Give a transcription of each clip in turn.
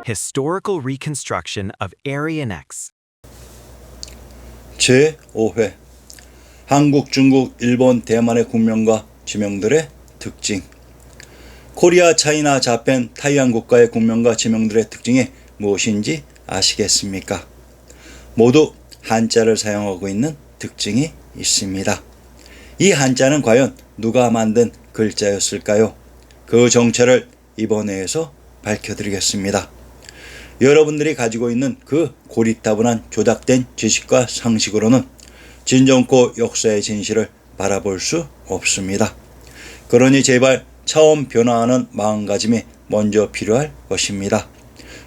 Historical reconstruction of Aryan X. 제5회 한국, 중국, 일본, 대만의 국명과 지명들의 특징. 코리아, 차이나, 자펜, 타이완 국가의 국명과 지명들의 특징이 무엇인지 아시겠습니까? 모두 한자를 사용하고 있는 특징이 있습니다. 이 한자는 과연 누가 만든 글자였을까요? 그 정체를 이번 회에서 밝혀드리겠습니다. 여러분들이 가지고 있는 그 고리타분한 조작된 지식과 상식으로는 진정코 역사의 진실을 바라볼 수 없습니다. 그러니 제발 처음 변화하는 마음가짐이 먼저 필요할 것입니다.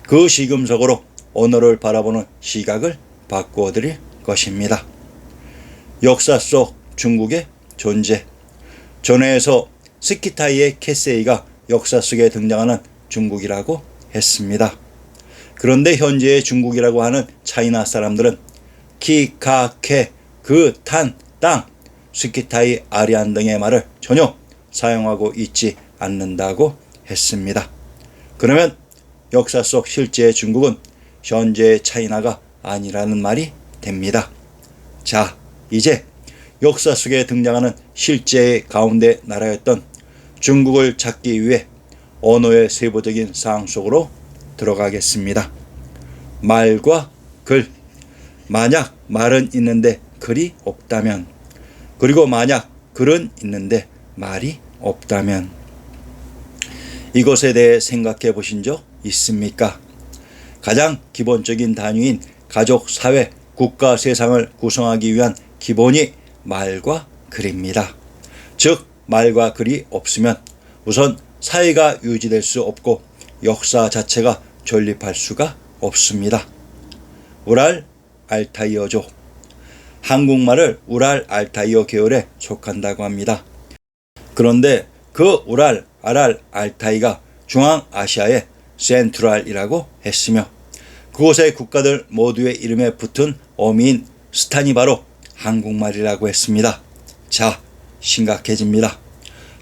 그 시금석으로 언어를 바라보는 시각을 바꾸어 드릴 것입니다. 역사 속 중국의 존재. 전회에서 스키타이의 캐세이가 역사 속에 등장하는 중국이라고 했습니다. 그런데 현재의 중국이라고 하는 차이나 사람들은 키, 카, 케, 그, 탄, 땅, 스키타이, 아리안 등의 말을 전혀 사용하고 있지 않는다고 했습니다. 그러면 역사 속 실제의 중국은 현재의 차이나가 아니라는 말이 됩니다. 자, 이제 역사 속에 등장하는 실제의 가운데 나라였던 중국을 찾기 위해 언어의 세부적인 사항 속으로 들어가겠습니다. 말과 글. 만약 말은 있는데 글이 없다면, 그리고 만약 글은 있는데 말이 없다면, 이것에 대해 생각해 보신 적 있습니까? 가장 기본적인 단위인 가족, 사회, 국가, 세상을 구성하기 위한 기본이 말과 글입니다. 즉, 말과 글이 없으면 우선 사회가 유지될 수 없고 역사 자체가 존립할 수가 없습니다. 우랄 알타이어족. 한국말을 우랄 알타이어 계열에 속한다고 합니다. 그런데 그 우랄, 아랄, 알타이가 중앙아시아의 센트럴이라고 했으며 그곳의 국가들 모두의 이름에 붙은 어미인 스탄이 바로 한국말이라고 했습니다. 자, 심각해집니다.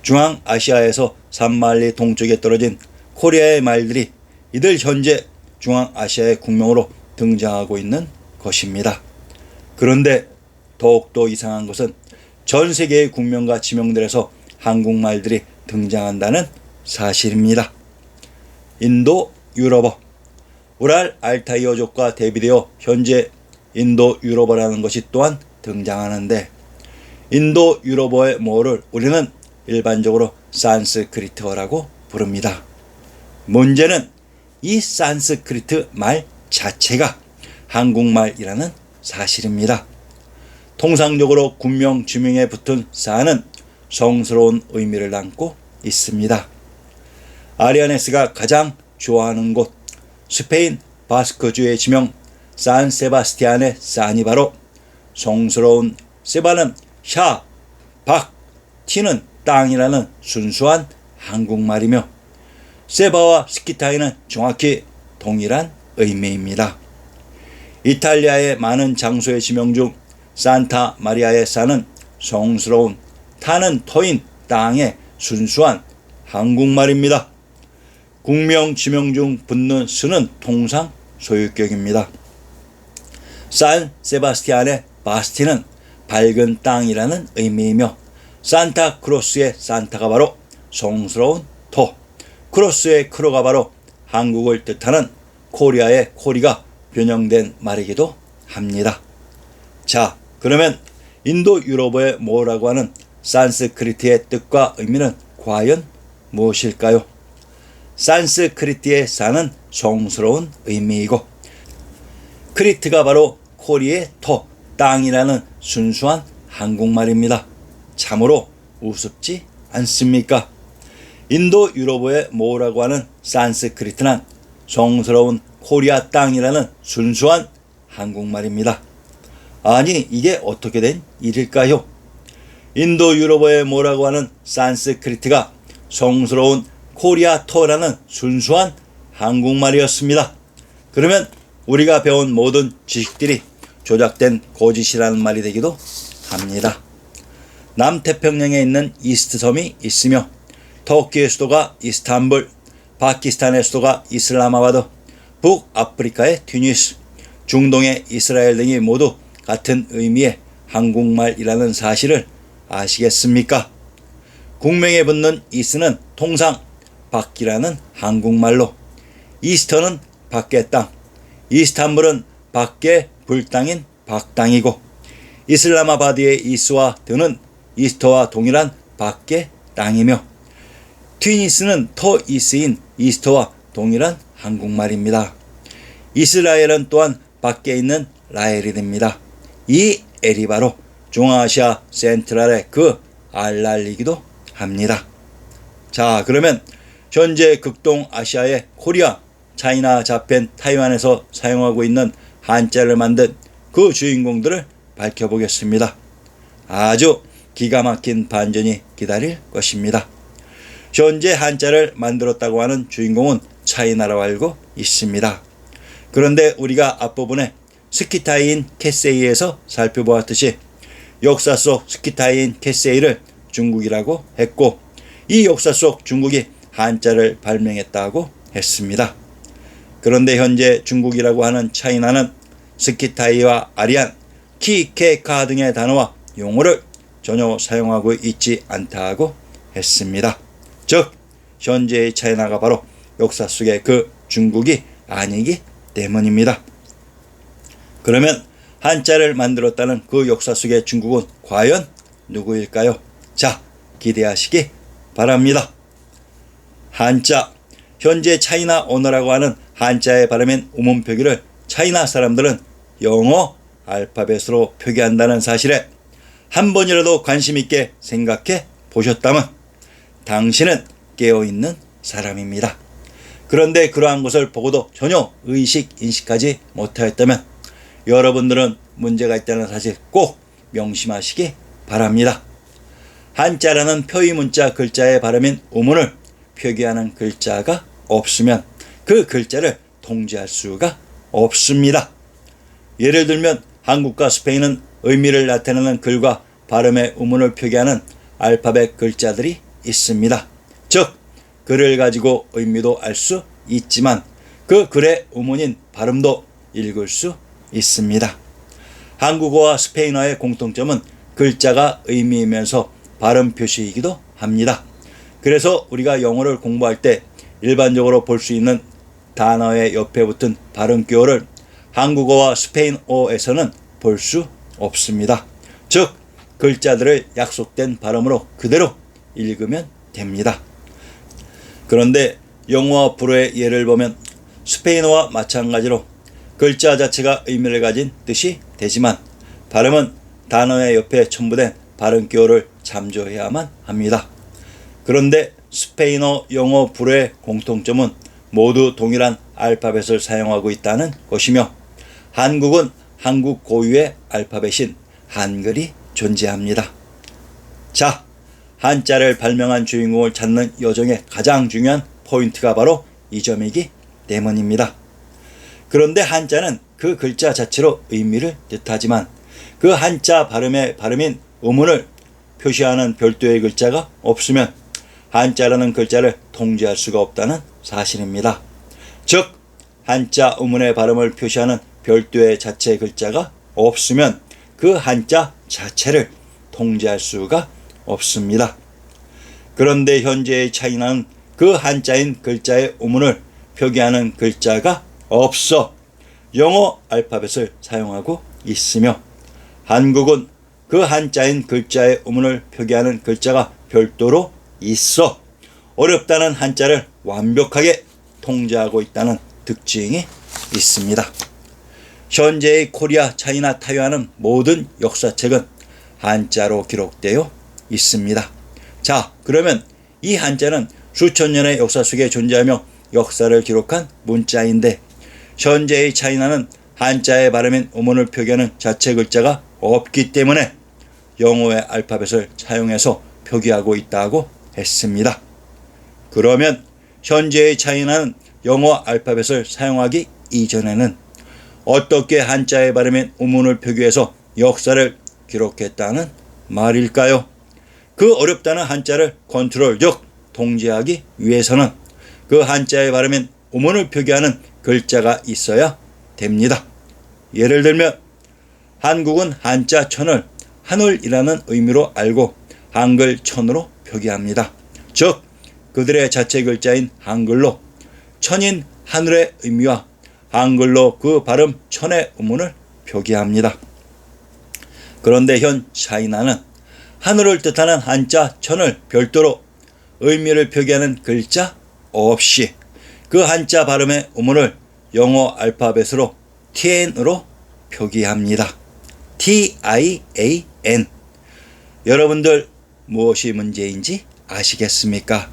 중앙아시아에서 산만리 동쪽에 떨어진 코리아의 말들이 이들 현재 중앙아시아의 국명으로 등장하고 있는 것입니다. 그런데 더욱더 이상한 것은 전 세계의 국명과 지명들에서 한국말들이 등장한다는 사실입니다. 인도 유럽어. 우랄 알타이어족과 대비되어 현재 인도 유럽어라는 것이 또한 등장하는데, 인도 유럽어의 모어를 우리는 일반적으로 산스크리트어라고 부릅니다. 문제는 이 산스크리트 말 자체가 한국말이라는 사실입니다. 통상적으로 군명, 지명에 붙은 사는 성스러운 의미를 담고 있습니다. 아리아네스가 가장 좋아하는 곳, 스페인 바스크주의 지명 산 세바스티안의 산이 바로 성스러운, 세바는 샤, 박, 티는 땅이라는 순수한 한국말이며 세바와 스키타이는 정확히 동일한 의미입니다. 이탈리아의 많은 장소의 지명 중 산타 마리아의 산은 성스러운, 타는 터인 땅의 순수한 한국말입니다. 국명, 지명 중 붙는 스는 통상 소유격입니다. 산 세바스티안의 바스티는 밝은 땅이라는 의미이며 산타 크로스의 산타가 바로 성스러운 터, 크로스의 크로가 바로 한국을 뜻하는 코리아의 코리가 변형된 말이기도 합니다. 자, 그러면 인도 유럽어의 모라고 하는 산스크리트의 뜻과 의미는 과연 무엇일까요? 산스크리트의 산은 성스러운 의미이고 크리트가 바로 코리의 터, 땅이라는 순수한 한국말입니다. 참으로 우습지 않습니까? 인도 유럽어의 모라고 하는 산스크리트는 성스러운 코리아 땅이라는 순수한 한국말입니다. 아니, 이게 어떻게 된 일일까요? 인도 유럽어의 모라고 하는 산스크리트가 성스러운 코리아 터라는 순수한 한국말이었습니다. 그러면 우리가 배운 모든 지식들이 조작된 거짓이라는 말이 되기도 합니다. 남태평양에 있는 이스트 섬이 있으며 터키의 수도가 이스탄불, 파키스탄의 수도가 이슬라마바드, 북아프리카의 튜니스, 중동의 이스라엘 등이 모두 같은 의미의 한국말이라는 사실을 아시겠습니까? 국명에 붙는 이스는 통상 밖이라는 한국말로, 이스터는 밖의 땅, 이스탄불은 밖의 불땅인 밖땅이고, 이슬라마바드의 이스와 드는 이스터와 동일한 밖의 땅이며, 튀니스는 터이스인 이스터와 동일한 한국말입니다. 이스라엘은 또한 밖에 있는 라헬이 됩니다. 이 엘이 바로 중앙아시아 센트럴의 그 알랄이기도 합니다. 자, 그러면 현재 극동아시아의 코리아, 차이나, 자펜, 타이완에서 사용하고 있는 한자를 만든 그 주인공들을 밝혀보겠습니다. 아주 기가 막힌 반전이 기다릴 것입니다. 현재 한자를 만들었다고 하는 주인공은 차이나라고 알고 있습니다. 그런데 우리가 앞부분에 스키타이인 캐세이에서 살펴보았듯이 역사 속 스키타이인 캐세이를 중국이라고 했고, 이 역사 속 중국이 한자를 발명했다고 했습니다. 그런데 현재 중국이라고 하는 차이나는 스키타이와 아리안, 키케카 등의 단어와 용어를 전혀 사용하고 있지 않다고 했습니다. 즉 현재의 차이나가 바로 역사 속의 그 중국이 아니기 때문입니다. 그러면 한자를 만들었다는 그 역사 속의 중국은 과연 누구일까요? 자, 기대하시기 바랍니다. 한자, 현재 차이나 언어라고 하는 한자의 발음인 우문 표기를 차이나 사람들은 영어 알파벳으로 표기한다는 사실에 한 번이라도 관심 있게 생각해 보셨다면 당신은 깨어있는 사람입니다. 그런데 그러한 것을 보고도 전혀 인식하지 못하였다면 여러분들은 문제가 있다는 사실 꼭 명심하시기 바랍니다. 한자라는 표의문자 글자의 발음인 우문을 표기하는 글자가 없으면 그 글자를 통제할 수가 없습니다. 예를 들면 한국과 스페인은 의미를 나타내는 글과 발음의 우문을 표기하는 알파벳 글자들이 있습니다. 즉 글을 가지고 의미도 알 수 있지만 그 글의 우문인 발음도 읽을 수 있습니다. 한국어와 스페인어의 공통점은 글자가 의미이면서 발음 표시이기도 합니다. 그래서 우리가 영어를 공부할 때 일반적으로 볼 수 있는 단어의 옆에 붙은 발음 기호를 한국어와 스페인어에서는 볼 수 없습니다. 즉 글자들을 약속된 발음으로 그대로 읽으면 됩니다. 그런데 영어와 불어의 예를 보면 스페인어와 마찬가지로 글자 자체가 의미를 가진 뜻이 되지만 발음은 단어의 옆에 첨부된 발음 기호를 참조해야만 합니다. 그런데 스페인어, 영어, 불어의 공통점은 모두 동일한 알파벳을 사용하고 있다는 것이며 한국은 한국 고유의 알파벳인 한글이 존재합니다. 자, 한자를 발명한 주인공을 찾는 여정의 가장 중요한 포인트가 바로 이 점이기 때문입니다. 그런데 한자는 그 글자 자체로 의미를 뜻하지만 그 한자 발음의 발음인 음운을 표시하는 별도의 글자가 없으면 한자라는 글자를 통제할 수가 없다는 사실입니다. 즉 한자 음운의 발음을 표시하는 별도의 자체 글자가 없으면 그 한자 자체를 통제할 수가 없습니다. 그런데 현재의 차이나는 그 한자인 글자의 음운을 표기하는 글자가 없어 영어 알파벳을 사용하고 있으며 한국은 그 한자인 글자의 음운을 표기하는 글자가 별도로 있어 어렵다는 한자를 완벽하게 통제하고 있다는 특징이 있습니다. 현재의 코리아, 차이나, 타이완은 모든 역사책은 한자로 기록되어 있습니다. 자, 그러면 이 한자는 수천 년의 역사 속에 존재하며 역사를 기록한 문자인데 현재의 차이나는 한자의 발음인 음운을 표기하는 자체 글자가 없기 때문에 영어의 알파벳을 사용해서 표기하고 있다고 했습니다. 그러면 현재의 차이나는 영어 알파벳을 사용하기 이전에는 어떻게 한자에 발음인 우문을 표기해서 역사를 기록했다는 말일까요? 그 어렵다는 한자를 컨트롤 즉 통제하기 위해서는 그 한자에 발음인 우문을 표기하는 글자가 있어야 됩니다. 예를 들면 한국은 한자 천을 하늘이라는 의미로 알고 한글 천으로 표기합니다. 즉 그들의 자체 글자인 한글로 천인 하늘의 의미와 한글로 그 발음 천의 우문을 표기합니다. 그런데 현 차이나는 하늘을 뜻하는 한자 천을 별도로 의미를 표기하는 글자 없이 그 한자 발음의 우문을 영어 알파벳으로 TN으로 표기합니다. TIAN. 여러분들 무엇이 문제인지 아시겠습니까?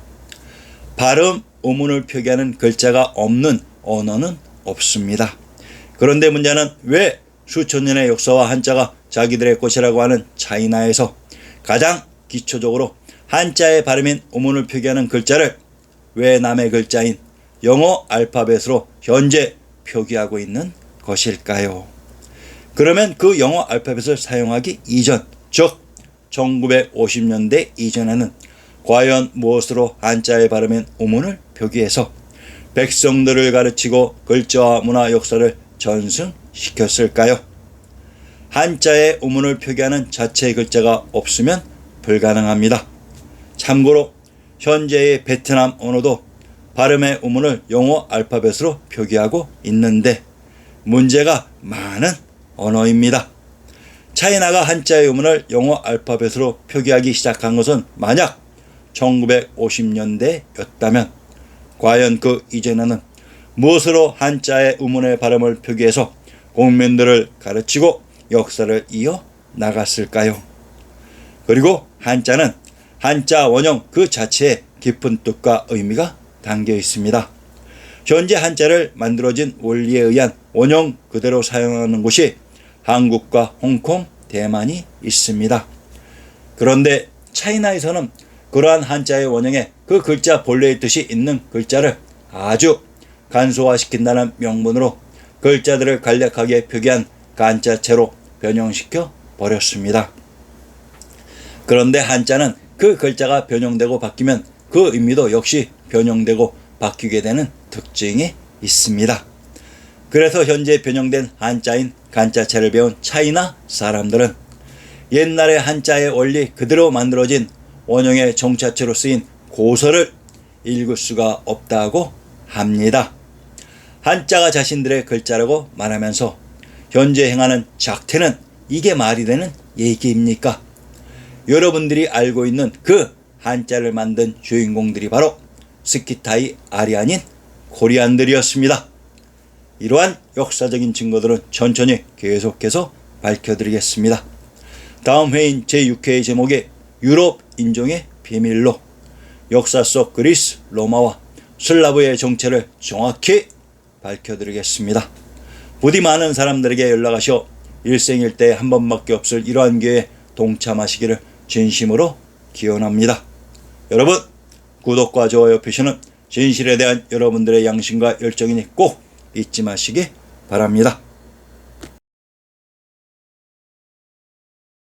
발음 우문을 표기하는 글자가 없는 언어는 없습니다. 그런데 문제는 왜 수천 년의 역사와 한자가 자기들의 것이라고 하는 차이나에서 가장 기초적으로 한자의 발음인 우문을 표기하는 글자를 왜 남의 글자인 영어 알파벳으로 현재 표기하고 있는 것일까요? 그러면 그 영어 알파벳을 사용하기 이전, 즉 1950년대 이전에는 과연 무엇으로 한자의 발음인 우문을 표기해서 백성들을 가르치고 글자와 문화 역사를 전승시켰을까요? 한자의 우문을 표기하는 자체의 글자가 없으면 불가능합니다. 참고로 현재의 베트남 언어도 발음의 우문을 영어 알파벳으로 표기하고 있는데 문제가 많은 언어입니다. 차이나가 한자의 우문을 영어 알파벳으로 표기하기 시작한 것은 만약 1950년대였다면 과연 그 이전에는 무엇으로 한자의 우문의 발음을 표기해서 국민들을 가르치고 역사를 이어 나갔을까요? 그리고 한자는 한자 원형 그 자체에 깊은 뜻과 의미가 담겨 있습니다. 현재 한자를 만들어진 원리에 의한 원형 그대로 사용하는 곳이 한국과 홍콩, 대만이 있습니다. 그런데 차이나에서는 그러한 한자의 원형에 그 글자 본래의 뜻이 있는 글자를 아주 간소화시킨다는 명분으로 글자들을 간략하게 표기한 간자체로 변형시켜 버렸습니다. 그런데 한자는 그 글자가 변형되고 바뀌면 그 의미도 역시 변형되고 바뀌게 되는 특징이 있습니다. 그래서 현재 변형된 한자인 간자체를 배운 차이나 사람들은 옛날의 한자의 원리 그대로 만들어진 원형의 정자체로 쓰인 고서를 읽을 수가 없다고 합니다. 한자가 자신들의 글자라고 말하면서 현재 행하는 작태는 이게 말이 되는 얘기입니까? 여러분들이 알고 있는 그 한자를 만든 주인공들이 바로 스키타이 아리안인 코리안들이었습니다. 이러한 역사적인 증거들은 천천히 계속해서 밝혀드리겠습니다. 다음 회인 제6회의 제목이 유럽 인종의 비밀로 역사 속 그리스, 로마와 슬라브의 정체를 정확히 밝혀드리겠습니다. 부디 많은 사람들에게 연락하셔 일생일대에 한 번밖에 없을 이러한 기회에 동참하시기를 진심으로 기원합니다. 여러분 구독과 좋아요 표시는 진실에 대한 여러분들의 양심과 열정이니 꼭 잊지 마시기 바랍니다.